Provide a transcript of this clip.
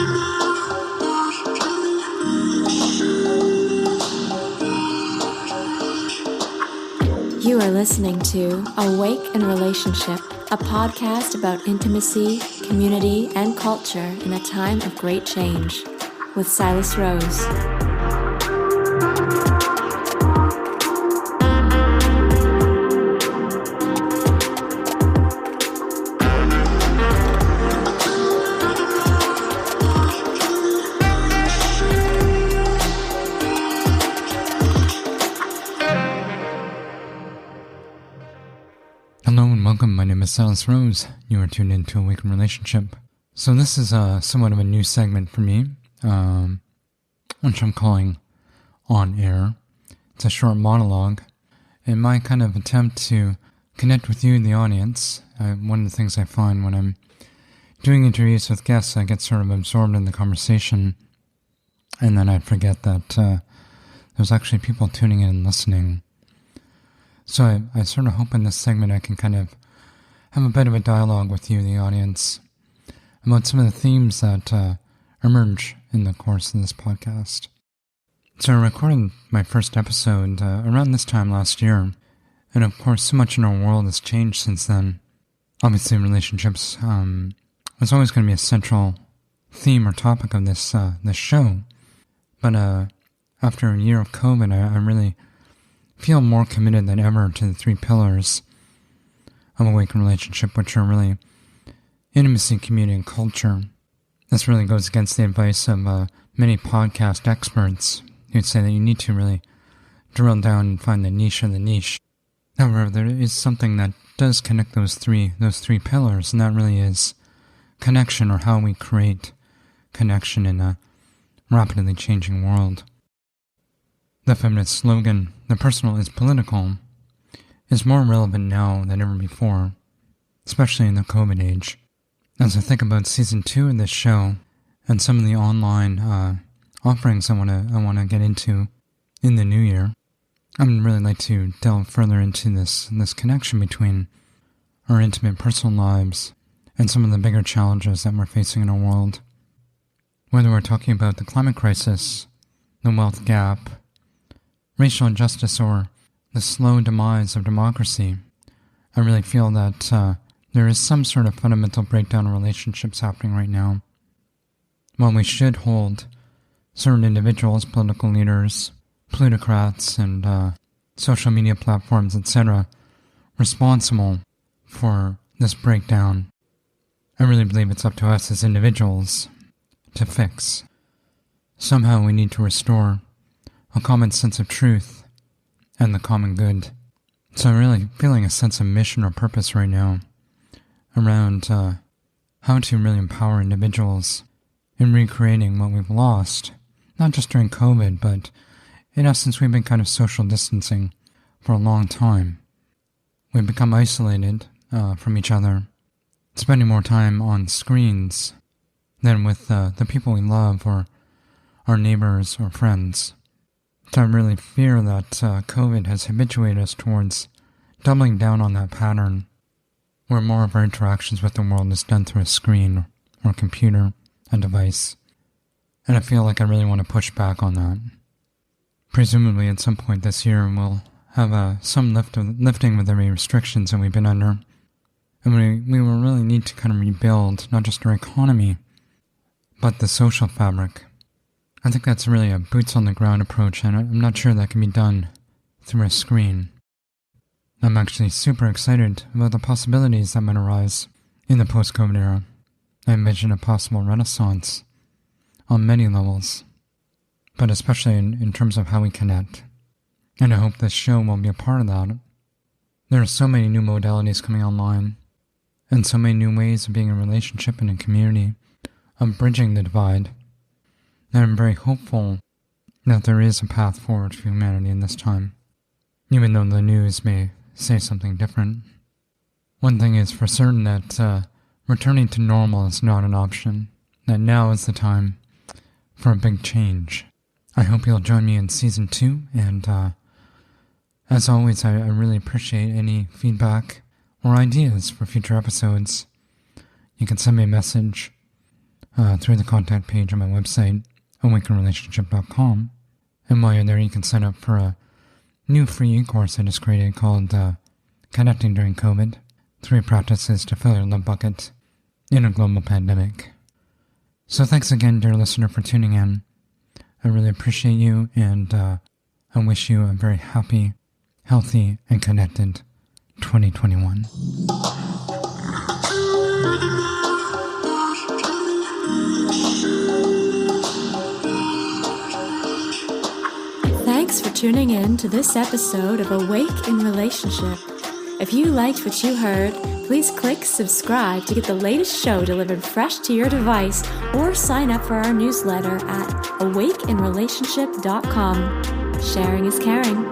You are listening to Awake in Relationship, a podcast about intimacy, community, and culture in a time of great change, with Silas Rose. Hello and welcome, my name is Silas Rose. You are tuned into Awaken Relationship. So this is somewhat of a new segment for me, which I'm calling On Air. It's a short monologue, and my kind of attempt to connect with you, the audience. One of the things I find when I'm doing interviews with guests, I get sort of absorbed in the conversation, and then I forget that there's actually people tuning in and listening. So I sort of hope in this segment I can kind of have a bit of a dialogue with you, the audience, about some of the themes that emerge in the course of this podcast. So I recorded my first episode around this time last year, and of course so much in our world has changed since then. Obviously relationships was always going to be a central theme or topic of this show, but after a year of COVID, I really feel more committed than ever to the three pillars of Awaken Relationship, which are really intimacy, community, and culture. This really goes against the advice of many podcast experts who say that you need to really drill down and find the niche of the niche. However, there is something that does connect those three pillars, and that really is connection, or how we create connection in a rapidly changing world. The feminist slogan, "The personal is political," is more relevant now than ever before, especially in the COVID age. As I think about season 2 of this show and some of the online offerings I want to get into in the new year, I would really like to delve further into this connection between our intimate personal lives and some of the bigger challenges that we're facing in our world. Whether we're talking about the climate crisis, the wealth gap, racial injustice, or the slow demise of democracy, I really feel that there is some sort of fundamental breakdown in relationships happening right now. While we should hold certain individuals, political leaders, plutocrats, and social media platforms, etc., responsible for this breakdown, I really believe it's up to us as individuals to fix. Somehow we need to restore a common sense of truth and the common good. So I'm really feeling a sense of mission or purpose right now around how to really empower individuals in recreating what we've lost, not just during COVID, but in essence we've been kind of social distancing for a long time. We've become isolated from each other, spending more time on screens than with the people we love, or our neighbors or friends. So I really fear that COVID has habituated us towards doubling down on that pattern, where more of our interactions with the world is done through a screen or a computer, a device. And I feel like I really want to push back on that. Presumably at some point this year we'll have some lifting with the restrictions that we've been under. And we will really need to kind of rebuild not just our economy, but the social fabric. I think that's really a boots-on-the-ground approach, and I'm not sure that can be done through a screen. I'm actually super excited about the possibilities that might arise in the post-COVID era. I envision a possible renaissance on many levels, but especially in terms of how we connect. And I hope this show will be a part of that. There are so many new modalities coming online, and so many new ways of being in a relationship and in community, of bridging the divide. And I'm very hopeful that there is a path forward for humanity in this time, even though the news may say something different. One thing is for certain, that returning to normal is not an option, that now is the time for a big change. I hope you'll join me in Season 2, and as always, I really appreciate any feedback or ideas for future episodes. You can send me a message through the contact page on my website, awakenrelationship.com. And while you're there, you can sign up for a new free e-course I just created called Connecting During COVID, 3 Practices to Fill Your Love Bucket in a Global Pandemic. So thanks again, dear listener, for tuning in. I really appreciate you, and I wish you a very happy, healthy, and connected 2021. Thanks for tuning in to this episode of Awake in Relationship. If you liked what you heard, please click subscribe to get the latest show delivered fresh to your device, or sign up for our newsletter at awakeinrelationship.com. Sharing is caring.